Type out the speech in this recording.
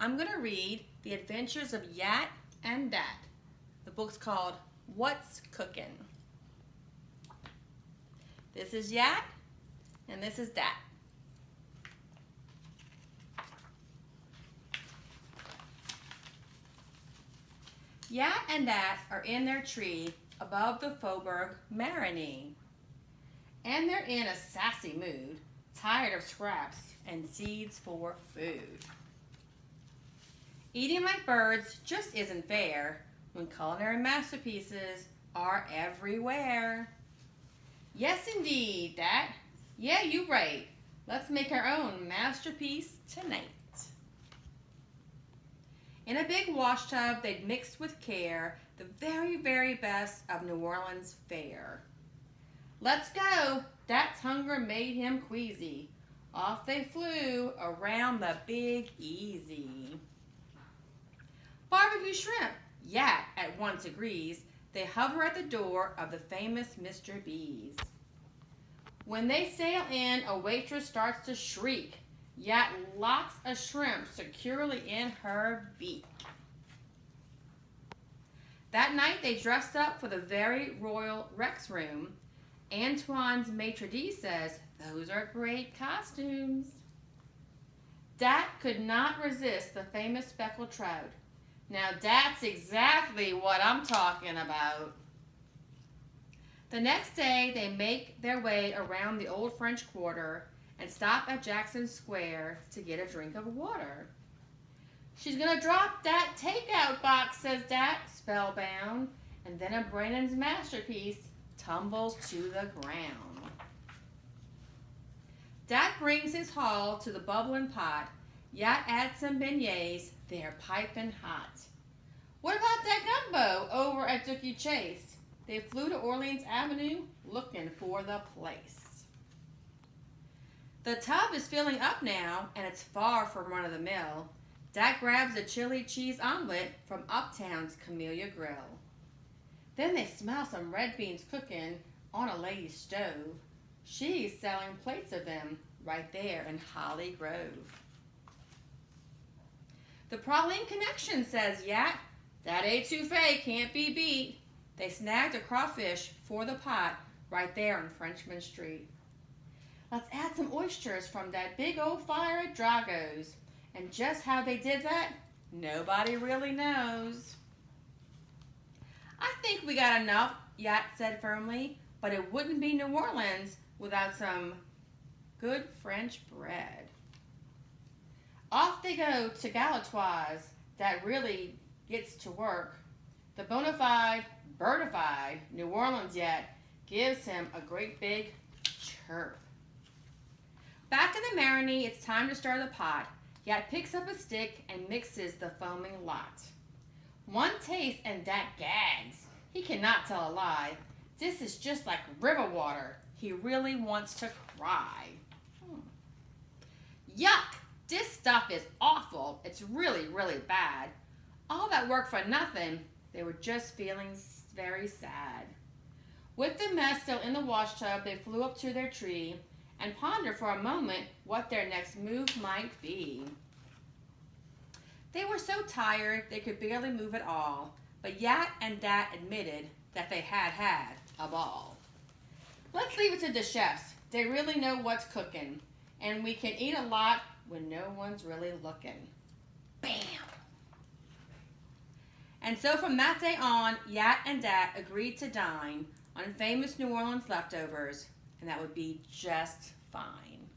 I'm going to read The Adventures of Yat and Dat. The book's called What's Cookin'? This is Yat and this is Dat. Yat and Dat are in their tree above the Faubourg Marigny. And they're in a sassy mood, tired of scraps and seeds for food. Eating like birds just isn't fair when culinary masterpieces are everywhere. Yes, indeed, Dat. Yeah, you right. Let's make our own masterpiece tonight. In a big wash tub, they'd mixed with care the very, very best of New Orleans fare. Let's go. Dat's hunger made him queasy. Off they flew around the Big Easy. Barbecue shrimp, Yat at once agrees. They hover at the door of the famous Mr. B's. When they sail in, a waitress starts to shriek. Yat locks a shrimp securely in her beak. That night they dressed up for the very royal Rex room. Antoine's maitre d' says, "Those are great costumes." Dat could not resist the famous speckled trout. Now that's exactly what I'm talking about. The next day they make their way around the old French Quarter and stop at Jackson Square to get a drink of water. "She's gonna drop that takeout box," says Dat, spellbound, and then a Brennan's masterpiece tumbles to the ground. Dat brings his haul to the bubbling pot. Yat adds some beignets, they're piping hot. What about that gumbo over at Dookie Chase? They flew to Orleans Avenue looking for the place. The tub is filling up now, and it's far from run-of-the-mill. Dat grabs a chili cheese omelet from Uptown's Camellia Grill. Then they smell some red beans cooking on a lady's stove. She's selling plates of them right there in Holly Grove. "The praline connection," says Yat. "That etouffee can't be beat." They snagged a crawfish for the pot right there on Frenchman Street. "Let's add some oysters from that big old fire at Drago's." And just how they did that, nobody really knows. "I think we got enough," Yat said firmly, "but it wouldn't be New Orleans without some good French bread." Off they go to Galatoire's that really gets to work. The bona fide, birdified New Orleans Yat gives him a great big chirp. Back in the Marigny, it's time to stir the pot. Yat picks up a stick and mixes the foaming lot. One taste and Dat gags. He cannot tell a lie. This is just like river water. He really wants to cry. Yuck! This stuff is awful. It's really, really bad. All that work for nothing. They were just feeling very sad. With the mess still in the wash tub, they flew up to their tree and pondered for a moment what their next move might be. They were so tired they could barely move at all, but Yat and Dat admitted that they had a ball. "Let's leave it to the chefs. They really know what's cooking, and we can eat a lot when no one's really looking." Bam! And so from that day on, Yat and Dat agreed to dine on famous New Orleans leftovers, and that would be just fine.